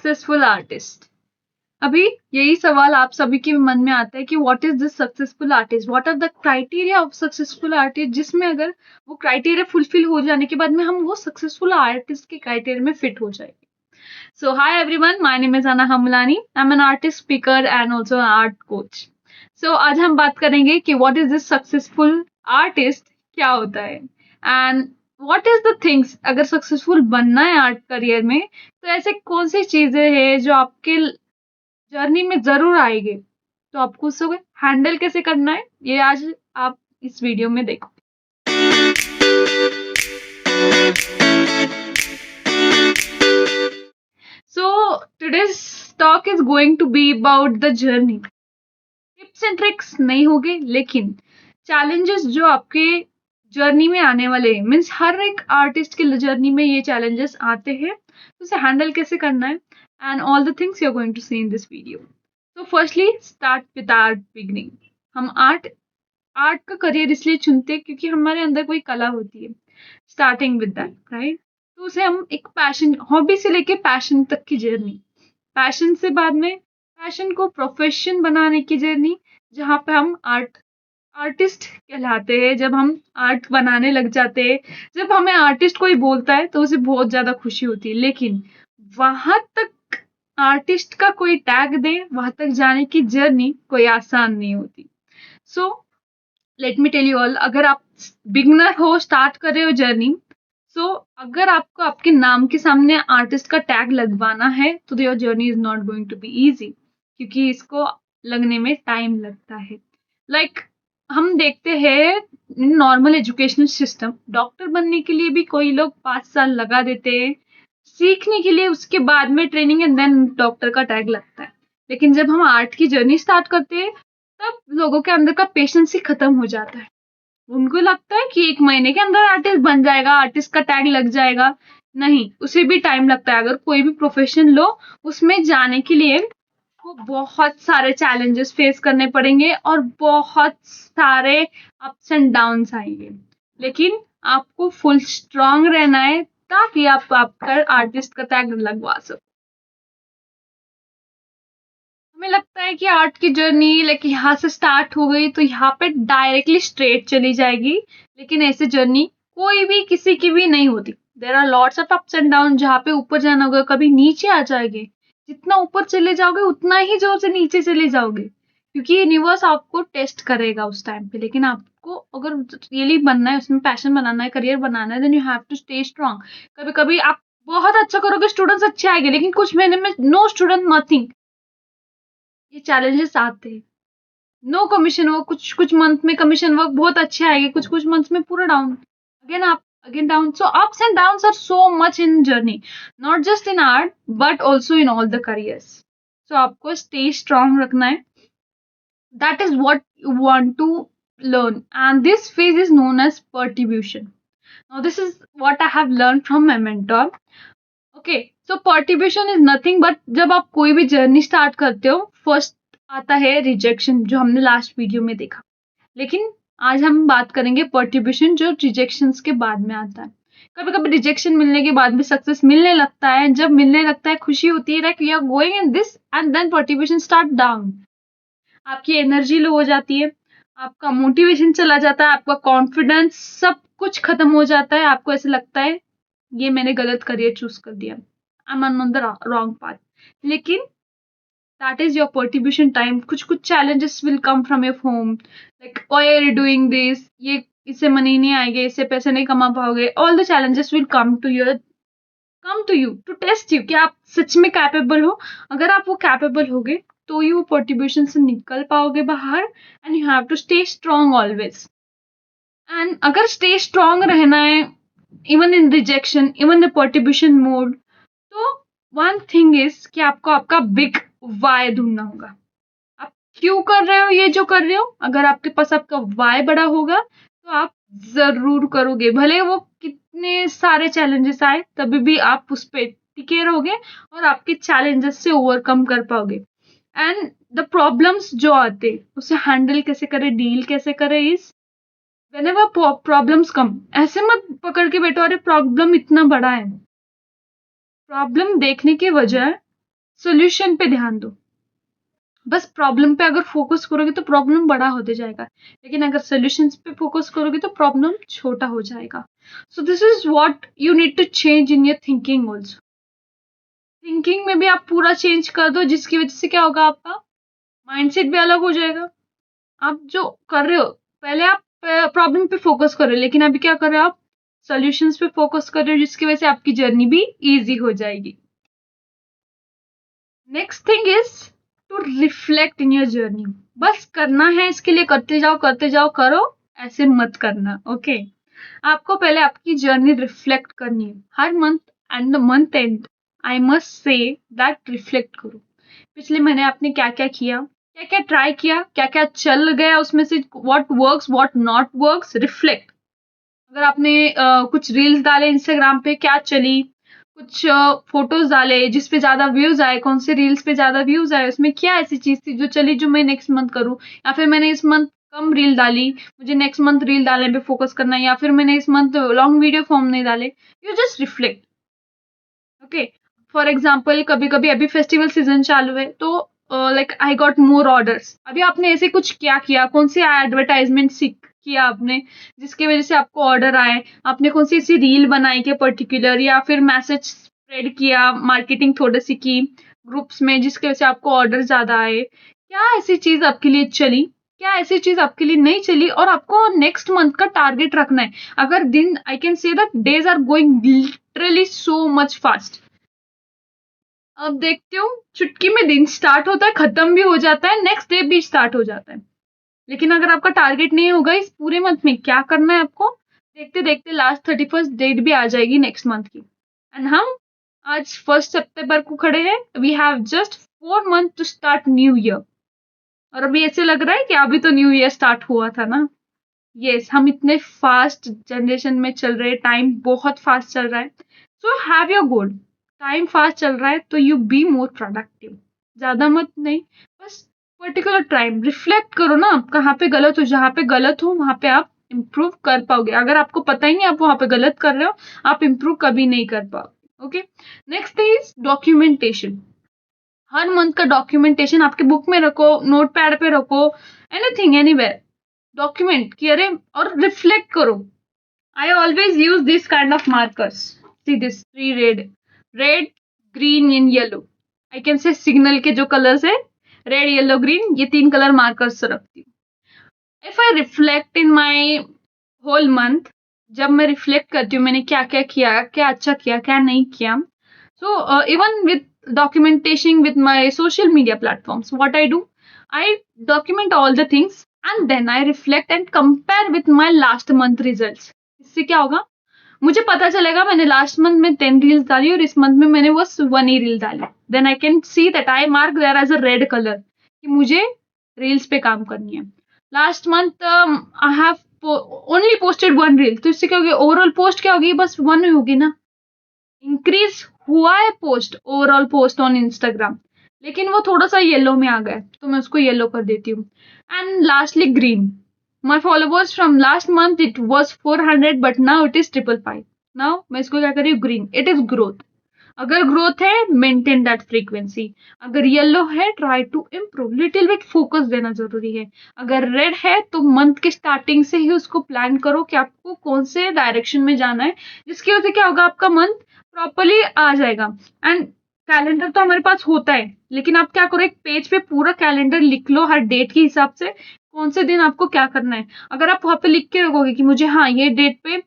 Successful artist. अभी यही सवाल आप सभी के मन में आता है कि what is this successful artist, what are the criteria of successful artist, जिसमें अगर वो क्राइटेरिया फुलफिल हो जाने के बाद में हम वो सक्सेसफुल आर्टिस्ट के क्राइटेरिया में फिट हो जाएंगे। So hi everyone, my name is Ana Hamlani. I am an artist, speaker and also art coach. So आज हम बात करेंगे कि what is this successful artist, क्या होता है, and what is the things, अगर सक्सेसफुल बनना है आर्ट करियर में तो ऐसे कौन सी चीजें हैं जो आपके जर्नी में जरूर आएंगे, तो आपको उसको हैंडल कैसे करना है ये आज आप इस वीडियो में देखो। So today's talk is going to be about the journey. Tips and tricks नहीं होंगे, लेकिन चैलेंजेस जो आपके जर्नी में आने वाले हैं, मीन्स हर एक आर्टिस्ट के जर्नी में ये चैलेंजेस आते हैं, तो उसे हैंडल कैसे करना है, and all the things you are going to see in this video. तो firstly start with art beginning. हम आर्ट का करियर इसलिए चुनते हैं क्योंकि हमारे अंदर कोई कला होती है, स्टार्टिंग विद दैट, राइट। तो उसे हम एक पैशन, हॉबी से लेके पैशन तक की जर्नी, पैशन से बाद में पैशन को प्रोफेशन बनाने की जर्नी, जहाँ पे हम आर्टिस्ट कहलाते हैं। जब हम आर्ट बनाने लग जाते हैं, जब हमें आर्टिस्ट कोई बोलता है तो उसे बहुत ज्यादा खुशी होती है, लेकिन वहां तक आर्टिस्ट का कोई टैग दे, वहां तक जाने की जर्नी कोई आसान नहीं होती। So let me tell you all, अगर आप बिगनर हो, स्टार्ट कर रहे हो जर्नी, सो अगर आपको आपके नाम के सामने आर्टिस्ट का टैग लगवाना है तो your journey is not going to be easy, क्योंकि इसको लगने में टाइम लगता है। लाइक हम देखते हैं नॉर्मल एजुकेशनल सिस्टम, डॉक्टर बनने के लिए भी कोई लोग 5 साल लगा देते हैं सीखने के लिए, उसके बाद में ट्रेनिंग एंड देन डॉक्टर का टैग लगता है। लेकिन जब हम आर्ट की जर्नी स्टार्ट करते हैं तब लोगों के अंदर का पेशेंस ही खत्म हो जाता है। उनको लगता है कि 1 महीने के अंदर आर्टिस्ट बन जाएगा, आर्टिस्ट का टैग लग जाएगा। नहीं, उसे भी टाइम लगता है। अगर कोई भी प्रोफेशन लो, उसमें जाने के लिए को बहुत सारे चैलेंजेस फेस करने पड़ेंगे और बहुत सारे अप्स एंड डाउन्स आएंगे, लेकिन आपको फुल स्ट्रांग रहना है ताकि आप आपका आर्टिस्ट का टैग लगवा सको। हमें लगता है कि आर्ट की जर्नी लाइक यहाँ से स्टार्ट हो गई तो यहाँ पे डायरेक्टली स्ट्रेट चली जाएगी, लेकिन ऐसे जर्नी कोई भी किसी की भी नहीं होती। There are lots of ups and down, जहाँ पे ऊपर जाना होगा कभी नीचे आ जाएंगे। जितना ऊपर चले जाओगे उतना ही जोर से नीचे चले जाओगे, क्योंकि यूनिवर्स आपको टेस्ट करेगा उस टाइम पे। लेकिन आपको अगर रियली बनना है, उसमें पैशन बनाना है, करियर बनाना है, then you have to stay strong. कभी कभी आप बहुत अच्छा करोगे, स्टूडेंट्स अच्छे आएंगे, लेकिन कुछ महीने में नो स्टूडेंट नथिंग, ये चैलेंजेस आते हैं। नो कमीशन वर्क, कुछ कुछ मंथ में कमीशन वर्क बहुत अच्छे आएंगे, कुछ कुछ मंथ में पूरा down, again up again down. So ups and downs are so much in journey, not just in art but also in all the careers. So आपको स्टे स्ट्रांग रखना है, that is what you want to learn, and this phase is known as perturbation. Now this is what I have learned from my mentor. Okay, so perturbation is nothing but, जब आप कोई भी journey start करते हो, first आता है rejection, जो हमने लास्ट वीडियो में देखा। लेकिन आज हम बात करेंगे पर्टिब्यूशन, जो रिजेक्शन के बाद में आता है। कभी कभी रिजेक्शन मिलने के बाद भी सक्सेस मिलने लगता है, जब मिलने लगता है खुशी होती है, like we are going in this, and then perturbation start down. आपकी एनर्जी लो हो जाती है, आपका मोटिवेशन चला जाता है, आपका कॉन्फिडेंस, सब कुछ खत्म हो जाता है। आपको ऐसे लगता है ये मैंने गलत करियर चूज कर दिया, I am on the wrong path. लेकिन that is your perturbation time. कुछ कुछ challenges will come from your home, like why are you doing this, ये इससे मनी नहीं आएंगे, इससे पैसे नहीं कमा पाओगे। All the challenges will come to you to test you कि आप सच में कैपेबल हो। अगर आप वो कैपेबल होगे तो ही वो पर्टिब्यूशन से निकल पाओगे बाहर, and you have to stay strong always. And अगर स्टे स्ट्रांग रहना है even in rejection, even the perturbation mode, तो वन थिंग इज कि आपको आपका बिग वाई ढूंढना होगा। आप क्यों कर रहे हो ये जो कर रहे हो? अगर आपके पास आपका वाई बड़ा होगा तो आप जरूर करोगे, भले वो कितने सारे चैलेंजेस आए तभी भी आप उस पर टिके रहोगे और आपके चैलेंजेस से ओवरकम कर पाओगे। एंड द प्रॉब्लम्स जो आते उसे हैंडल कैसे करें, डील कैसे करें, इस whenever प्रॉब्लम्स कम, ऐसे मत पकड़ के बैठो अरे प्रॉब्लम इतना बड़ा है। प्रॉब्लम देखने के बजाय सोल्यूशन पे ध्यान दो। बस प्रॉब्लम पे अगर फोकस करोगे तो प्रॉब्लम बड़ा होते जाएगा, लेकिन अगर सोल्यूशंस पे फोकस करोगे तो प्रॉब्लम छोटा हो जाएगा। So this is what you need to change in your thinking also. Thinking में भी आप पूरा चेंज कर दो, जिसकी वजह से क्या होगा, आपका माइंडसेट भी अलग हो जाएगा। आप जो कर रहे हो, पहले आप प्रॉब्लम पे फोकस कर रहे हो, लेकिन अभी क्या कर रहे हो, आप सॉल्यूशंस पे फोकस कर रहे हो, जिसकी वजह से आपकी जर्नी भी इजी हो जाएगी। Next thing is to reflect in your journey. बस करना है, इसके लिए करते जाओ करो, ऐसे मत करना। ओके आपको पहले आपकी जर्नी रिफ्लेक्ट करनी है। हर month end the month end I must say that reflect करो। पिछले महीने आपने क्या क्या किया, क्या क्या ट्राई किया, क्या क्या चल गया उसमें से, what works what not works, reflect. अगर आपने कुछ रील्स डाले इंस्टाग्राम पे, क्या चली, कुछ फोटोज डाले जिस पे ज्यादा व्यूज आए, कौन से रील्स पे ज्यादा व्यूज आए, उसमें क्या ऐसी चीज थी जो चली जो मैं नेक्स्ट मंथ करूँ, या फिर मैंने इस मंथ कम रील डाली, मुझे नेक्स्ट मंथ रील डालने पे फोकस करना है, या फिर मैंने इस मंथ लॉन्ग वीडियो फॉर्म नहीं डाले। You just reflect. Okay for example कभी कभी अभी फेस्टिवल सीजन चालू है, तो like I got more orders. अभी आपने ऐसे कुछ क्या किया, कौन सी एडवर्टाइजमेंट सीख किया आपने जिसकी वजह से आपको ऑर्डर आए, आपने कौन सी ऐसी रील बनाई क्या पर्टिकुलर, या फिर मैसेज स्प्रेड किया, मार्केटिंग थोड़ी सी की ग्रुप्स में जिसकी वजह से आपको ऑर्डर ज्यादा आए। क्या ऐसी चीज आपके लिए चली, क्या ऐसी चीज आपके लिए नहीं चली, और आपको नेक्स्ट मंथ का टारगेट रखना है। अगर दिन, I can say that days are going literally so much fast. अब देखते हो चुटकी में दिन स्टार्ट होता है, खत्म भी हो जाता है, नेक्स्ट डे भी स्टार्ट हो जाता है। लेकिन अगर आपका टारगेट नहीं होगा इस पूरे मंथ में क्या करना है आपको, देखते देखते लास्ट 31st डेट भी आ जाएगी नेक्स्ट मंथ की, एंड हम आज 1 सितंबर को खड़े हैं। We have just 4 month to start new year. और अभी ऐसे लग रहा है कि अभी तो न्यू ईयर स्टार्ट हुआ था ना। यस हम इतने फास्ट जनरेशन में चल रहे हैं, टाइम बहुत फास्ट चल रहा है। So have your goal. Time fast चल रहा है तो यू बी मोर प्रोडक्टिव। ज्यादा मत नहीं, बस पर्टिकुलर टाइम रिफ्लेक्ट करो ना, आप कहाँ पे गलत हो, जहाँ पे गलत हो वहां पे आप इम्प्रूव कर पाओगे। अगर आपको पता ही नहीं आप वहां पे गलत कर रहे हो, आप इम्प्रूव कभी नहीं कर पाओगे। Okay next is documentation. Her month का डॉक्यूमेंटेशन आपके बुक में रखो, नोट पैड पे रखो, एनीथिंग एनीवेयर डॉक्यूमेंट किया रे, और रिफ्लेक्ट करो। I always use this kind of markers. See this 3 red green and yellow. I can से सिग्नल के जो कलर्स है, रेड येलो ग्रीन, ये 3 कलर मार्कर्स रखती हूँ। If I reflect in my whole month, जब मैं रिफ्लेक्ट करती हूँ मैंने क्या क्या किया, क्या अच्छा किया, क्या नहीं किया, so even with documentation with my social media platforms, what I do, I document all the things and then I reflect and compare with my last month results. इससे क्या होगा, मुझे पता चलेगा मैंने लास्ट मंथ में 10 रील्स डाली और इस मंथ में मैंने बस 1 ही रील डाली। Then I can see that I mark there as a red colour कि मुझे रील्स पे काम करनी है। Last month I have only posted 1 reel, तो इससे क्या होगी, ओवरऑल पोस्ट क्या होगी, बस 1 ही होगी ना। इंक्रीज हुआ है post, overall post on Instagram, लेकिन वो थोड़ा सा येलो में आ गया तो मैं उसको येलो कर देती हूँ। And lastly green, my followers from last month it was 400 but now it is 555। Now मैं इसको क्या कर रही हूँ, ग्रीन, इट इज ग्रोथ। अगर ग्रोथ है मेंटेन दैट फ्रीक्वेंसी, अगर येलो है try to improve, little bit focus देना जरूरी है। अगर रेड है तो मंथ के स्टार्टिंग से ही उसको प्लान करो कि आपको कौन से डायरेक्शन में जाना है, जिसकी वजह से क्या होगा, आपका मंथ प्रॉपरली आ जाएगा। एंड कैलेंडर तो हमारे पास होता है, लेकिन आप क्या करो, एक पेज पे पूरा कैलेंडर लिख लो हर डेट के हिसाब से, कौन से दिन आपको क्या करना है। अगर आप वहां पे लिख के रखोगे कि मुझे हाँ ये डेट पे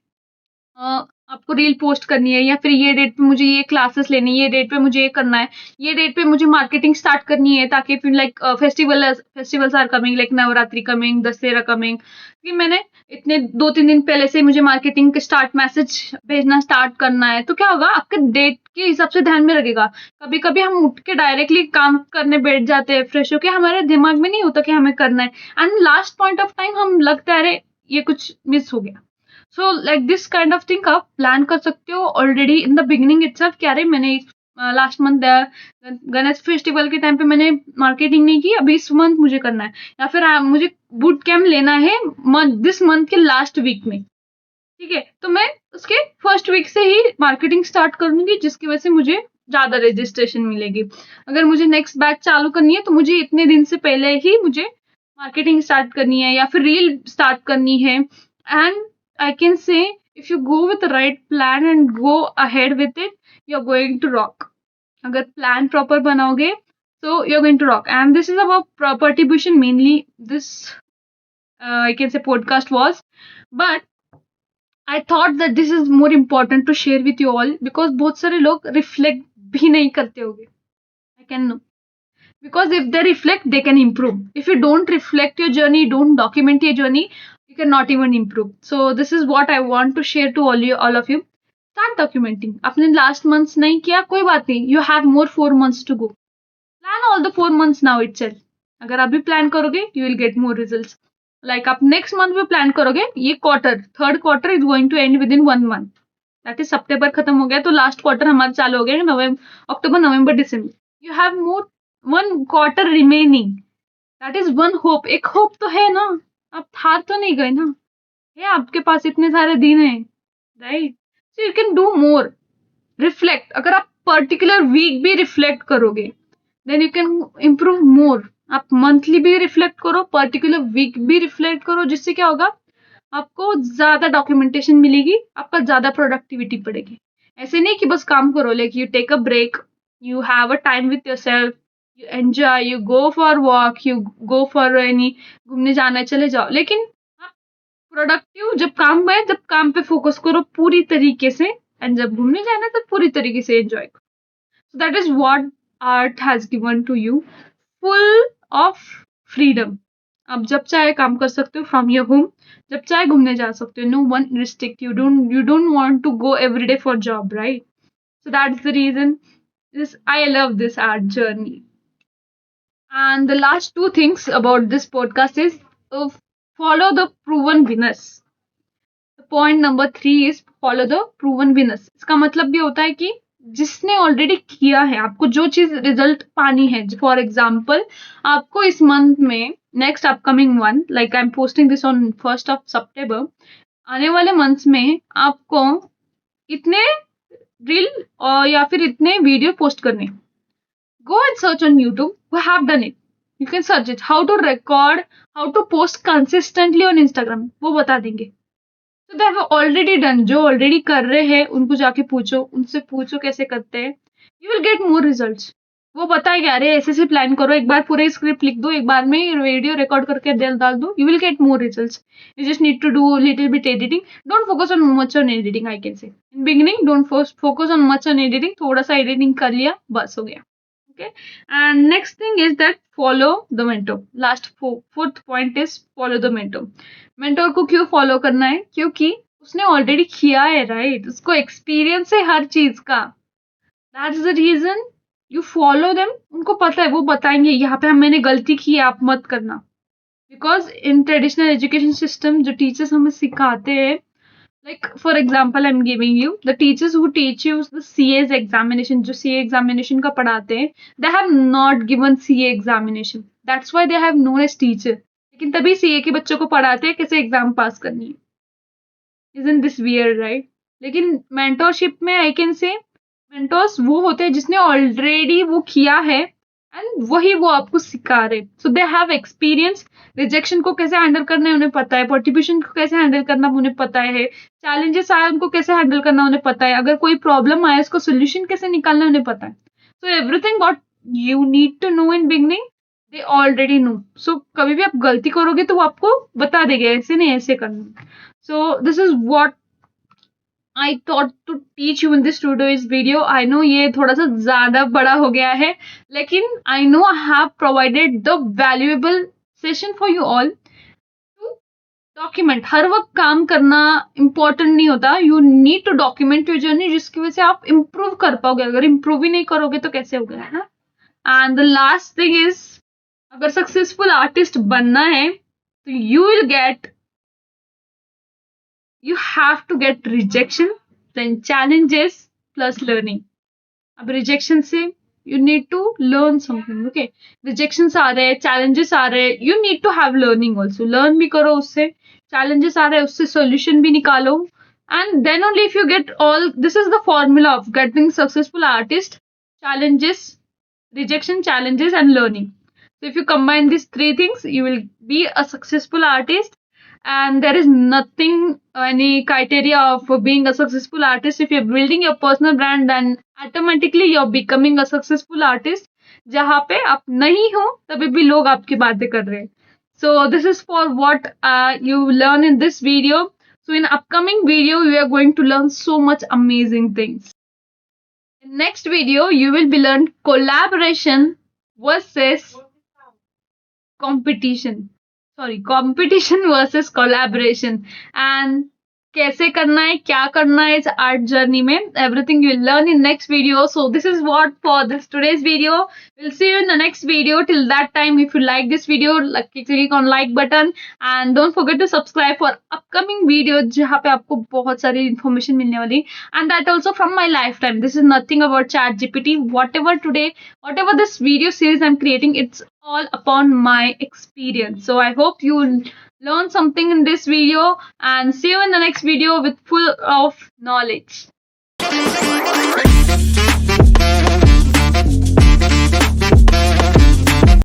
आपको रील पोस्ट करनी है, या फिर ये डेट पे मुझे ये क्लासेस लेनी है, ये डेट पे मुझे ये करना है, ये डेट पे मुझे मार्केटिंग स्टार्ट करनी है, ताकि फिर like festivals are coming, like Navratri coming, Dussehra coming, कि मैंने इतने 2-3 दिन पहले से मुझे मार्केटिंग के स्टार्ट मैसेज भेजना स्टार्ट करना है, तो क्या होगा, आपके डेट के हिसाब से ध्यान में रखेगा। कभी कभी हम उठ के डायरेक्टली काम करने बैठ जाते हैं फ्रेश होके, हमारे दिमाग में नहीं होता कि हमें करना है, and last point of time हम लगता है अरे ये कुछ मिस हो गया। So like this kind of thing आप प्लान कर सकते हो already in the beginning itself. क्या रे मैंने लास्ट मंथ गणेश फेस्टिवल के टाइम पे मैंने मार्केटिंग नहीं की, अभी इस मंथ मुझे करना है, या फिर मुझे बूट कैम्प लेना है दिस मंथ के लास्ट वीक में, ठीक है, तो मैं उसके फर्स्ट वीक से ही मार्केटिंग स्टार्ट करूंगी, जिसकी वजह से मुझे ज्यादा रजिस्ट्रेशन मिलेगी। अगर मुझे नेक्स्ट बैच चालू करनी है तो मुझे इतने दिन से पहले ही मुझे मार्केटिंग स्टार्ट करनी है या फिर रील स्टार्ट करनी है। And I can say if you go with right plan and go ahead with it, you are going to rock. अगर प्लान प्रॉपर बनाओगे so you're going to rock. And this is about property tuition mainly. This I can say podcast was, but I thought that this is more important to share with you all because बहुत सारे लोग reflect भी नहीं करते होंगे. I can know because if they reflect, they can improve. If you don't reflect your journey, don't document your journey, you cannot even improve. So this is what I want to share to all of you. Start documenting. आपने last months नहीं किया कोई बात नहीं. You have more 4 months to go. Plan all the 4 months now itself. अगर अभी plan करोगे you will get more results. Like आप next month भी प्लान करोगे, ये quarter third quarter is going to end within 1 month. That is सितंबर खत्म हो गया तो लास्ट क्वार्टर हमारा चालू हो गया नवंबर अक्टूबर नवंबर दिसंबर. You have more 1 quarter remaining. That is one hope. एक होप तो है ना, आप हार तो नहीं गए ना, है आपके पास इतने सारे दिन है, right? So you can do more. Reflect. अगर आप पर्टिकुलर वीक भी रिफ्लेक्ट करोगे then you can improve more. आप मंथली भी रिफ्लेक्ट करो, पर्टिकुलर वीक भी रिफ्लेक्ट करो, जिससे क्या होगा आपको ज्यादा डॉक्यूमेंटेशन मिलेगी, आपका ज्यादा प्रोडक्टिविटी बढ़ेगी. ऐसे नहीं कि बस काम करो, like you take a break, you have a time with yourself, you enjoy, you go for walk, you go for any घूमने जाना है चले जाओ, लेकिन आप प्रोडक्टिव जब काम पे फोकस करो पूरी तरीके से, एंड जब घूमने जाना है तो पूरी तरीके से एंजॉय करो. So that is what art has given to you, full of freedom. आप जब चाहे काम कर सकते हो from your home, जब चाहे घूमने जा सकते हो. No one restrict you. You don't want to go every day for job, right? So that's the reason I love this art journey. And the last 2 things about this podcast is follow the proven winners. The point number 3 is follow the proven winners. इसका मतलब भी होता है कि जिसने already किया है, आपको जो चीज रिजल्ट पानी है. फॉर एग्जाम्पल आपको इस मंथ में next upcoming one, like I am posting this on 1st of September, आने वाले मंथ्स में आपको इतने रील और या फिर इतने वीडियो पोस्ट करने. Go and search on YouTube. We have done it. You can search it. How to record, how to post consistently on Instagram, वो बता देंगे. So they have already done. जो ऑलरेडी कर रहे हैं उनको जाके पूछो, उनसे पूछो कैसे करते हैं. You will get more results. वो बताएगा अरे ऐसे प्लान करो, एक बार पूरे स्क्रिप्ट लिख दो, एक बार में वीडियो रिकॉर्ड करके डाल दो. You will get more results. You just need to do little bit editing. Don't focus on much on editing. I can say in beginning don't focus on much on editing. थोड़ा सा editing कर लिया बस हो गया. Okay, and next thing is that follow the mentor. Last 4th point is follow the mentor. Mentor को क्यों follow करना है? क्योंकि उसने ऑलरेडी किया है, राइट? उसको एक्सपीरियंस है हर चीज का. That's the reason you follow them. उनको पता है, वो बताएंगे यहाँ पे मैंने गलती की है, आप मत करना. Because in traditional education system जो टीचर्स हमें सिखाते हैं, like for example I'm giving you the teachers who teach you the CA's examination, जो CA examination का पढ़ाते हैं, they have not given CA examination. That's why they have known as teacher. लेकिन तभी CA के बच्चों को पढ़ाते हैं कैसे एग्जाम पास करनी है. Isn't this weird, right? लेकिन mentorship में I can say mentors वो होते हैं जिसने ऑलरेडी वो किया है एंड वही वो आपको सिखा रहे. सो दे हैव एक्सपीरियंस. रिजेक्शन को कैसे हैंडल करना है उन्हें पता है, मोटिवेशन को कैसे हैंडल करना उन्हें पता है, चैलेंजेस आए उनको कैसे हैंडल करना उन्हें पता है, अगर कोई प्रॉब्लम आया उसको सोल्यूशन कैसे निकालना उन्हें पता है. So everything what you need to know in beginning they already know. So कभी भी आप गलती करोगे तो वो आपको बता देंगे ऐसे नहीं ऐसे करना. सो this is what I thought to teach you in this today's video. I know ये थोड़ा सा ज्यादा बड़ा हो गया है, लेकिन I know I have provided the valuable session for you all to document. हर वक्त काम करना important नहीं होता. You need to document your journey, जिसकी वजह से आप improve कर पाओगे. अगर improve ही नहीं करोगे तो कैसे होगा, है ना? And the last thing is, अगर successful artist बनना है तो you have to get rejection, then challenges plus learning. अब rejection से you need to learn something. Okay, rejections आ रहे हैं, challenges आ रहे हैं, you need to have learning also. learn भी करो उससे, challenges आ रहे हैं उससे solution भी निकालो, and then only if you get all, this is the formula of getting successful artist. challenges, rejection, challenges, and learning. So if you combine these three things, you will be a successful artist. And there is nothing, any criteria of being a successful artist. If you're building your personal brand, then automatically you're becoming a successful artist. जहाँ पे आप नहीं हो तभी भी लोग आपकी बातें कर रहे हैं. So this is for what you learn in this video. So in upcoming video, we are going to learn so much amazing things. In next video, you will be learn collaboration versus competition. Competition versus collaboration. And कैसे करना है, क्या करना है इस art journey में, everything you will learn in next video. So this is what for this today's video. We'll see you in the next video. Till that time, if you like this video, click on like button and don't forget to subscribe for upcoming video जहाँ पे आपको बहुत सारी information मिलने वाली, and that also from my lifetime. This is nothing about ChatGPT. Whatever this video series I'm creating, it's all upon my experience. So I hope you will learn something in this video and see you in the next video with full of knowledge.